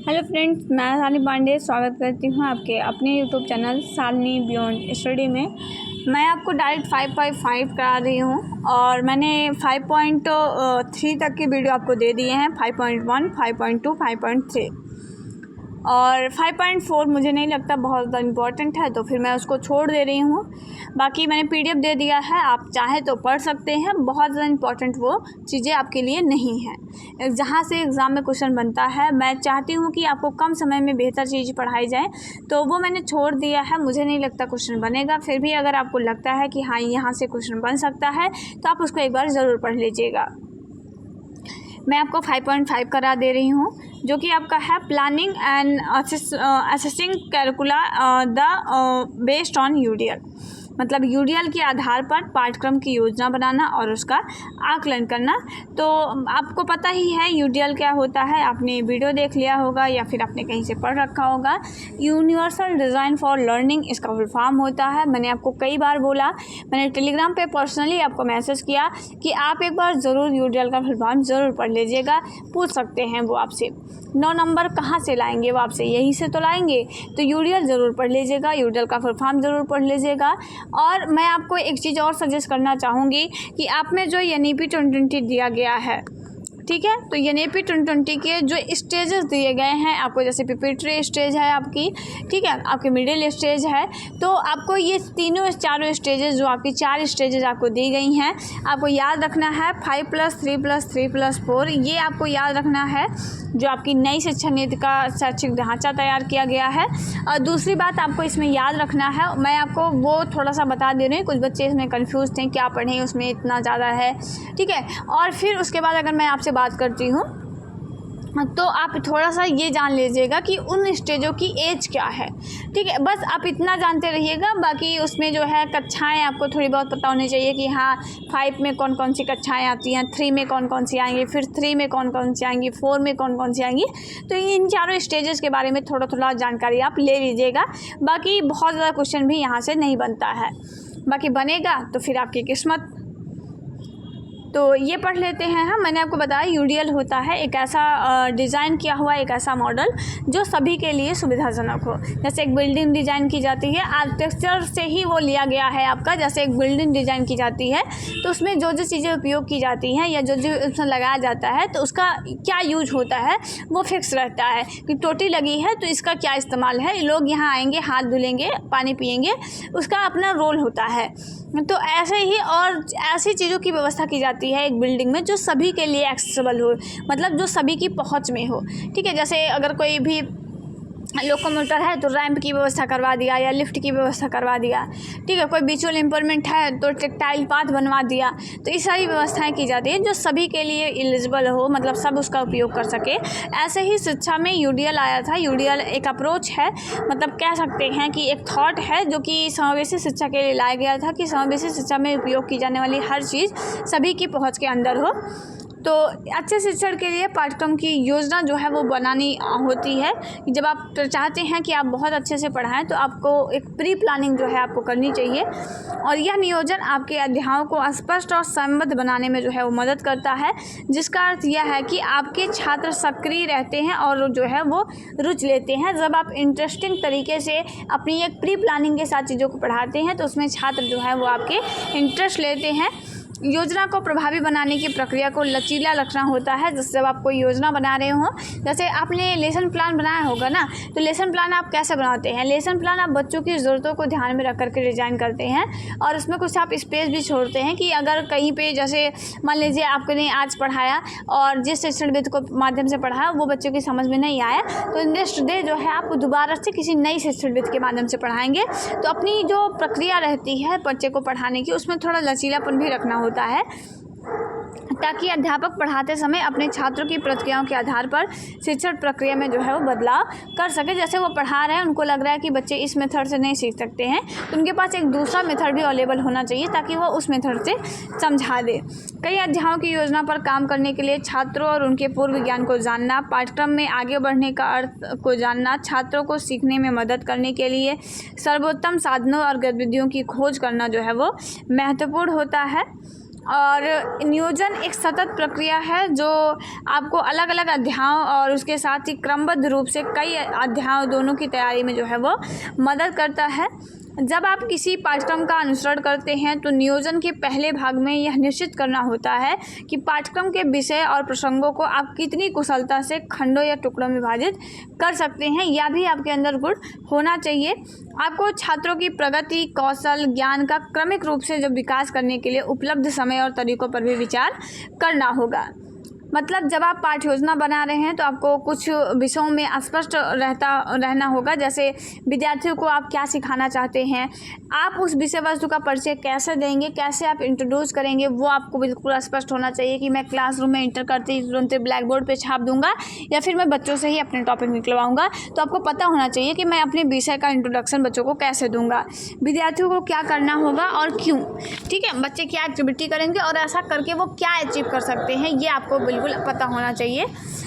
Hello friends, मैं शालिनी पांडे स्वागत करती हूँ आपके अपने YouTube channel Shalini beyond study में। मैं आपको डायरेक्ट 5.5 करा रही हूँ और मैंने 5.3 तक की वीडियो आपको दे दिए हैं। 5.1, 5.2, 5.3 और 5.4 मुझे नहीं लगता बहुत इम्पॉर्टेंट है, तो फिर मैं उसको छोड़ दे रही हूँ। बाकी मैंने PDF दे दिया है, आप चाहे तो पढ़ सकते हैं। बहुत ज़्यादा इम्पॉर्टेंट वो चीज़ें आपके लिए नहीं हैं। जहाँ से एग्ज़ाम में क्वेश्चन बनता है, मैं चाहती हूँ कि आपको कम समय में बेहतर चीज़ पढ़ाई जाए, तो वो मैंने छोड़ दिया है। मुझे नहीं लगता क्वेश्चन बनेगा, फिर भी अगर आपको लगता है कि हाँ यहाँ से क्वेश्चन बन सकता है तो आप उसको एक बार ज़रूर पढ़ लीजिएगा। मैं आपको 5.5 करा दे रही हूँ, जो कि आपका है planning and assessing curricula the based on UDL। मतलब UDL के आधार पर पाठ्यक्रम की योजना बनाना और उसका आकलन करना। तो आपको पता ही है UDL क्या होता है, आपने वीडियो देख लिया होगा या फिर आपने कहीं से पढ़ रखा होगा। यूनिवर्सल डिज़ाइन फॉर लर्निंग इसका फुल फॉर्म होता है। मैंने आपको कई बार बोला, मैंने टेलीग्राम पे पर्सनली आपको मैसेज किया कि आप एक बार ज़रूर UDL का फुल फॉर्म ज़रूर पढ़ लीजिएगा। पूछ सकते हैं वो आपसे 9 नंबर कहाँ से लाएंगे, वो आपसे यहीं से तो लाएंगे। तो UDL ज़रूर पढ़ लीजिएगा, UDL का फुल फॉर्म ज़रूर पढ़ लीजिएगा। और मैं आपको एक चीज़ और सजेस्ट करना चाहूँगी कि आप में जो NEP 2020 दिया गया है, ठीक है, तो NEP 2020 के जो स्टेजेस दिए गए हैं आपको, जैसे प्रिपरेटरी स्टेज है आपकी, ठीक है, आपकी मिडिल स्टेज है, तो आपको ये चारों स्टेजेस, जो आपकी 4 स्टेजेस आपको दी गई हैं, आपको याद रखना है। 5+3+3+4 ये आपको याद रखना है, जो आपकी नई शिक्षा नीति का शैक्षिक ढांचा तैयार किया गया है। और दूसरी बात आपको इसमें याद रखना है, मैं आपको वो थोड़ा सा बता दे रही हूँ, कुछ बच्चे इसमें कन्फ्यूज़ थे क्या पढ़ें, उसमें इतना ज़्यादा है, ठीक है। और फिर उसके बाद अगर मैं आपसे बात करती हूँ तो आप थोड़ा सा ये जान लीजिएगा कि उन स्टेजों की एज क्या है, ठीक है। बस आप इतना जानते रहिएगा। बाकी उसमें जो है कक्षाएं आपको थोड़ी बहुत पता होनी चाहिए कि हाँ 5 में कौन कौन सी कक्षाएं आती हैं, 3 में कौन कौन सी आएंगी, फिर 3 में कौन कौन सी आएंगी, 4 में कौन कौन सी आएंगी। तो इन चारों स्टेजेस के बारे में थोड़ा थोड़ा जानकारी आप ले लीजिएगा। बाकी बहुत ज़्यादा क्वेश्चन भी यहाँ से नहीं बनता है, बाकी बनेगा तो फिर आपकी किस्मत। तो ये पढ़ लेते हैं हम। मैंने आपको बताया UDL होता है एक ऐसा डिज़ाइन किया हुआ एक ऐसा मॉडल जो सभी के लिए सुविधाजनक हो। जैसे एक बिल्डिंग डिज़ाइन की जाती है, आर्किटेक्चर से ही वो लिया गया है आपका। जैसे एक बिल्डिंग डिज़ाइन की जाती है तो उसमें जो जो चीज़ें उपयोग की जाती हैं या जो जो उसमें लगाया जाता है, तो उसका क्या यूज होता है वो फिक्स रहता है कि टोटी लगी है तो इसका क्या इस्तेमाल है, लोग यहाँ आएंगे, हाथ धुलेंगे, पानी पिएंगे, उसका अपना रोल होता है। तो ऐसे ही और ऐसी चीज़ों की व्यवस्था की जाती है एक बिल्डिंग में जो सभी के लिए एक्सेसिबल हो, मतलब जो सभी की पहुंच में हो, ठीक है। जैसे अगर कोई भी लोकोमोटर है तो रैंप की व्यवस्था करवा दिया या लिफ्ट की व्यवस्था करवा दिया, ठीक है। कोई विजुअल इम्प्रूवमेंट है तो टेक्टाइल पाथ बनवा दिया। तो ये सारी व्यवस्थाएं की जाती है जो सभी के लिए एलिजिबल हो, मतलब सब उसका उपयोग कर सके। ऐसे ही शिक्षा में UDL आया था। UDL एक अप्रोच है, मतलब कह सकते हैं कि एक थॉट है जो कि समावेशी शिक्षा के लिए लाया गया था कि समावेशी शिक्षा में उपयोग की जाने वाली हर चीज़ सभी की पहुँच के अंदर हो। तो अच्छे शिक्षण के लिए पाठ्यक्रम की योजना जो है वो बनानी होती है। जब आप चाहते हैं कि आप बहुत अच्छे से पढ़ाएं तो आपको एक प्री प्लानिंग जो है आपको करनी चाहिए, और यह नियोजन आपके अध्यायों को स्पष्ट और संबद्ध बनाने में जो है वो मदद करता है, जिसका अर्थ यह है कि आपके छात्र सक्रिय रहते हैं और जो है वो रुचि लेते हैं। जब आप इंटरेस्टिंग तरीके से अपनी एक प्री प्लानिंग के साथ चीज़ों को पढ़ाते हैं तो उसमें छात्र जो है वो आपके इंटरेस्ट लेते हैं। योजना को प्रभावी बनाने की प्रक्रिया को लचीला रखना होता है। जैसे जब आप कोई योजना बना रहे हो, जैसे आपने लेसन प्लान बनाया होगा ना, तो लेसन प्लान आप कैसे बनाते हैं? लेसन प्लान आप बच्चों की ज़रूरतों को ध्यान में रख करके डिज़ाइन करते हैं, और उसमें कुछ आप स्पेस भी छोड़ते हैं कि अगर कहीं पे जैसे मान लीजिए आपने आज पढ़ाया और जिस शिक्षणविद को माध्यम से पढ़ाया वो बच्चों की समझ में नहीं आया, तो नेक्स्ट डे जो है आप दोबारा से किसी नई शिक्षणविद के माध्यम से पढ़ाएंगे। तो अपनी जो प्रक्रिया रहती है बच्चे को पढ़ाने की, उसमें थोड़ा लचीलापन भी रखना होता है, ताकि अध्यापक पढ़ाते समय अपने छात्रों की प्रतिक्रियाओं के आधार पर शिक्षण प्रक्रिया में जो है वो बदलाव कर सके। जैसे वो पढ़ा रहे हैं, उनको लग रहा है कि बच्चे इस मेथड से नहीं सीख सकते हैं, तो उनके पास एक दूसरा मेथड भी अवेलेबल होना चाहिए ताकि वो उस मेथड से समझा दे। कई अध्यायों की योजना पर काम करने के लिए छात्रों और उनके पूर्व ज्ञान को जानना, पाठ्यक्रम में आगे बढ़ने का अर्थ को जानना, छात्रों को सीखने में मदद करने के लिए सर्वोत्तम साधनों और गतिविधियों की खोज करना जो है वो महत्वपूर्ण होता है। और नियोजन एक सतत प्रक्रिया है जो आपको अलग अलग अध्यायों और उसके साथ ही क्रमबद्ध रूप से कई अध्यायों दोनों की तैयारी में जो है वो मदद करता है। जब आप किसी पाठ्यक्रम का अनुसरण करते हैं तो नियोजन के पहले भाग में यह निश्चित करना होता है कि पाठ्यक्रम के विषय और प्रसंगों को आप कितनी कुशलता से खंडों या टुकड़ों में विभाजित कर सकते हैं। यह भी आपके अंदर गुण होना चाहिए। आपको छात्रों की प्रगति, कौशल, ज्ञान का क्रमिक रूप से जो विकास करने के लिए उपलब्ध समय और तरीकों पर भी विचार करना होगा। मतलब जब आप पाठ्य योजना बना रहे हैं तो आपको कुछ विषयों में स्पष्ट रहना होगा। जैसे विद्यार्थियों को आप क्या सिखाना चाहते हैं, आप उस विषय वस्तु का परिचय कैसे देंगे, कैसे आप इंट्रोड्यूस करेंगे, वो आपको बिल्कुल स्पष्ट होना चाहिए कि मैं क्लासरूम में इंटर करते ही तुरंत ब्लैक बोर्ड पे छाप दूंगा या फिर मैं बच्चों से ही अपने टॉपिक निकलवाऊंगा। तो आपको पता होना चाहिए कि मैं अपने विषय का इंट्रोडक्शन बच्चों को कैसे दूंगा, विद्यार्थियों को क्या करना होगा और क्यों। ठीक है, बच्चे क्या एक्टिविटी करेंगे और ऐसा करके वो क्या अचीव कर सकते हैं, ये आपको बिल्कुल पता होना चाहिए।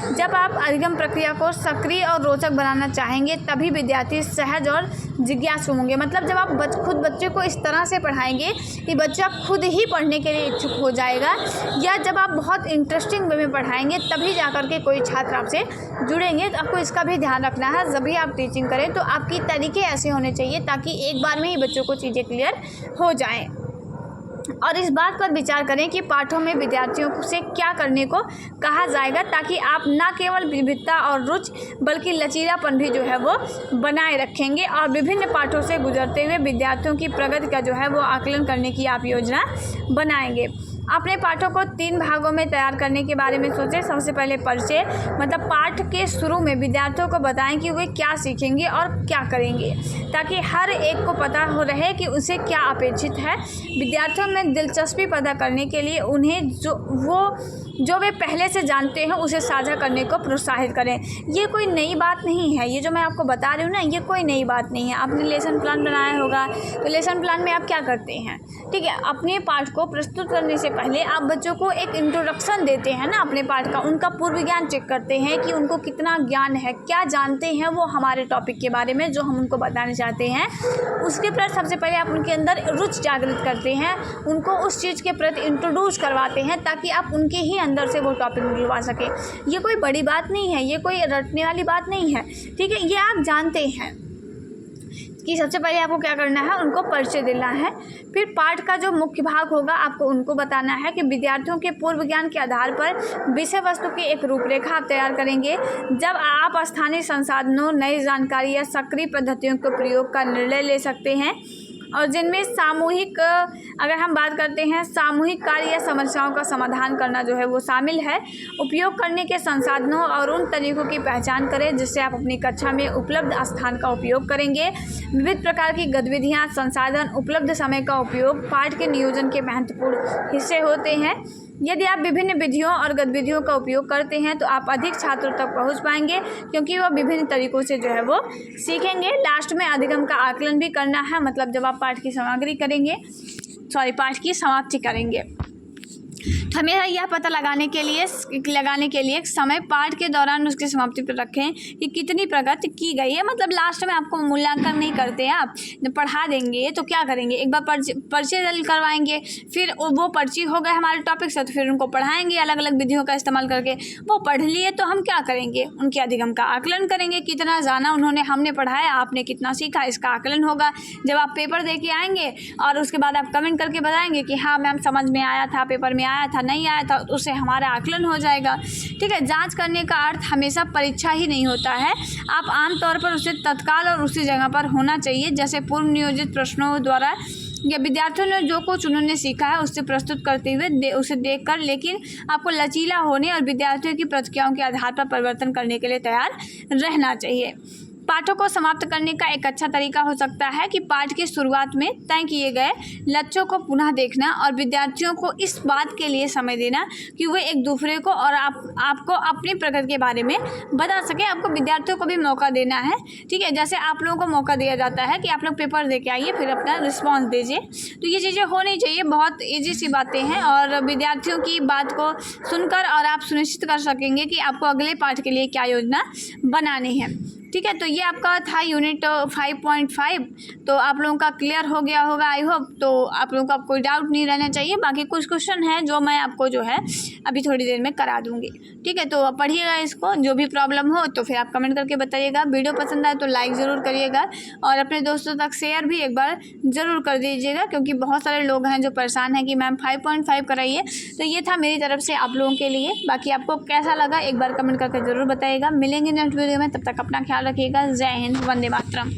जब आप अधिगम प्रक्रिया को सक्रिय और रोचक बनाना चाहेंगे तभी विद्यार्थी सहज और जिज्ञासु होंगे। मतलब जब आप खुद बच्चे को इस तरह से पढ़ाएंगे कि बच्चा खुद ही पढ़ने के लिए इच्छुक हो जाएगा, या जब आप बहुत इंटरेस्टिंग वे में पढ़ाएंगे तभी जाकर के कोई छात्र आपसे जुड़ेंगे। तो आपको इसका भी ध्यान रखना है। जब भी आप टीचिंग करें तो आपकी तरीके ऐसे होने चाहिए ताकि एक बार में ही बच्चों को चीज़ें क्लियर हो जाएँ। और इस बात पर विचार करें कि पाठों में विद्यार्थियों से क्या करने को कहा जाएगा ताकि आप न केवल विविधता और रुचि बल्कि लचीलापन भी जो है वो बनाए रखेंगे। और विभिन्न पाठों से गुजरते हुए विद्यार्थियों की प्रगति का जो है वो आकलन करने की आप योजना बनाएंगे। अपने पाठों को 3 भागों में तैयार करने के बारे में सोचें। सबसे पहले परिचय, मतलब पाठ के शुरू में विद्यार्थियों को बताएं कि वे क्या सीखेंगे और क्या करेंगे ताकि हर एक को पता हो रहे कि उसे क्या अपेक्षित है। विद्यार्थियों में दिलचस्पी पैदा करने के लिए उन्हें जो वे पहले से जानते हैं उसे साझा करने को प्रोत्साहित करें। ये कोई नई बात नहीं है, ये जो मैं आपको बता रही हूँ ना, ये कोई नई बात नहीं है। आपने लेसन प्लान बनाया होगा तो लेसन प्लान में आप क्या करते हैं, ठीक है, अपने पाठ को प्रस्तुत करने से पहले आप बच्चों को एक इंट्रोडक्शन देते हैं ना अपने पाठ का, उनका पूर्व ज्ञान चेक करते हैं कि उनको कितना ज्ञान है, क्या जानते हैं वो हमारे टॉपिक के बारे में जो हम उनको बताने चाहते हैं। उसके प्रति सबसे पहले आप उनके अंदर रुचि जागृत करते हैं, उनको उस चीज़ के प्रति इंट्रोड्यूस करवाते हैं ताकि आप उनके ही अंदर से वो टॉपिक निकलवा सकें। ये कोई बड़ी बात नहीं है, ये कोई रटने वाली बात नहीं है, ठीक है। ये आप जानते हैं कि सबसे पहले आपको क्या करना है, उनको परिचय देना है। फिर पाठ का जो मुख्य भाग होगा आपको उनको बताना है कि विद्यार्थियों के पूर्व ज्ञान के आधार पर विषय वस्तु की एक रूपरेखा आप तैयार करेंगे। जब आप स्थानीय संसाधनों, नई जानकारी या सक्रिय पद्धतियों के प्रयोग का निर्णय ले सकते हैं और जिनमें सामूहिक, अगर हम बात करते हैं सामूहिक कार्य या समस्याओं का समाधान करना जो है वो शामिल है। उपयोग करने के संसाधनों और उन तरीकों की पहचान करें जिससे आप अपनी कक्षा में उपलब्ध स्थान का उपयोग करेंगे। विविध प्रकार की गतिविधियां, संसाधन, उपलब्ध समय का उपयोग पाठ के नियोजन के महत्वपूर्ण हिस्से होते हैं। यदि आप विभिन्न विधियों और गतिविधियों का उपयोग करते हैं तो आप अधिक छात्रों तक पहुंच पाएंगे क्योंकि वह विभिन्न तरीकों से जो है वो सीखेंगे। लास्ट में अधिगम का आकलन भी करना है, मतलब जब आप पाठ की समाप्ति करेंगे तो हमें यह पता लगाने के लिए समय पाठ के दौरान उसकी समाप्ति पर रखें कि कितनी प्रगति की गई है। मतलब लास्ट में आपको मूल्यांकन नहीं करते हैं, आप जब पढ़ा देंगे तो क्या करेंगे, एक बार परिचय करवाएंगे, फिर वो पर्ची हो गए हमारे टॉपिक से तो फिर उनको पढ़ाएंगे अलग अलग विधियों का इस्तेमाल करके। वो पढ़ लिए तो हम क्या करेंगे, उनके अधिगम का आकलन करेंगे, कितना जाना हमने पढ़ाया, आपने कितना सीखा, इसका आकलन होगा। जब आप पेपर दे के आएंगे और उसके बाद आप कमेंट करके बताएंगे कि हाँ मैम समझ में आया था, पेपर में आया था, नहीं आया था, तो उससे हमारा आकलन हो जाएगा। ठीक है, जांच करने का अर्थ हमेशा परीक्षा ही नहीं होता है। आप आमतौर पर उसे तत्काल और उसी जगह पर होना चाहिए, जैसे पूर्व नियोजित प्रश्नों द्वारा या विद्यार्थियों ने जो कुछ उन्होंने सीखा है उससे प्रस्तुत करते हुए उसे देखकर, लेकिन आपको लचीला होने और विद्यार्थियों की प्रतिक्रियाओं के आधार पर परिवर्तन करने के लिए तैयार रहना चाहिए। पाठों को समाप्त करने का एक अच्छा तरीका हो सकता है कि पाठ की शुरुआत में तय किए गए लक्ष्यों को पुनः देखना और विद्यार्थियों को इस बात के लिए समय देना कि वे एक दूसरे को और आपको अपनी प्रगति के बारे में बता सकें। आपको विद्यार्थियों को भी मौका देना है, ठीक है। जैसे आप लोगों को मौका दिया जाता है कि आप लोग पेपर दे के आइए फिर अपना रिस्पॉन्स दीजिए, तो ये चीज़ें होनी चाहिए। बहुत ईजी सी बातें हैं और विद्यार्थियों की बात को सुनकर और आप सुनिश्चित कर सकेंगे कि आपको अगले पाठ के लिए क्या योजना बनानी है। ठीक है, तो ये आपका था यूनिट 5.5। तो आप लोगों का क्लियर हो गया होगा आई होप। तो आप लोगों का कोई डाउट नहीं रहना चाहिए। बाकी कुछ क्वेश्चन है जो मैं आपको जो है अभी थोड़ी देर में करा दूँगी। ठीक है, तो पढ़िएगा इसको, जो भी प्रॉब्लम हो तो फिर आप कमेंट करके बताइएगा। वीडियो पसंद आए तो लाइक ज़रूर करिएगा और अपने दोस्तों तक शेयर भी एक बार ज़रूर कर दीजिएगा, क्योंकि बहुत सारे लोग हैं जो परेशान हैं कि मैम 5.5 कराइए। तो ये था मेरी तरफ से आप लोगों के लिए। बाकी आपको कैसा लगा एक बार कमेंट करके ज़रूर बताइएगा। मिलेंगे नेक्स्ट वीडियो में, तब तक अपना ख्याल रखिएगा। जय हिंद, वंदे मातरम।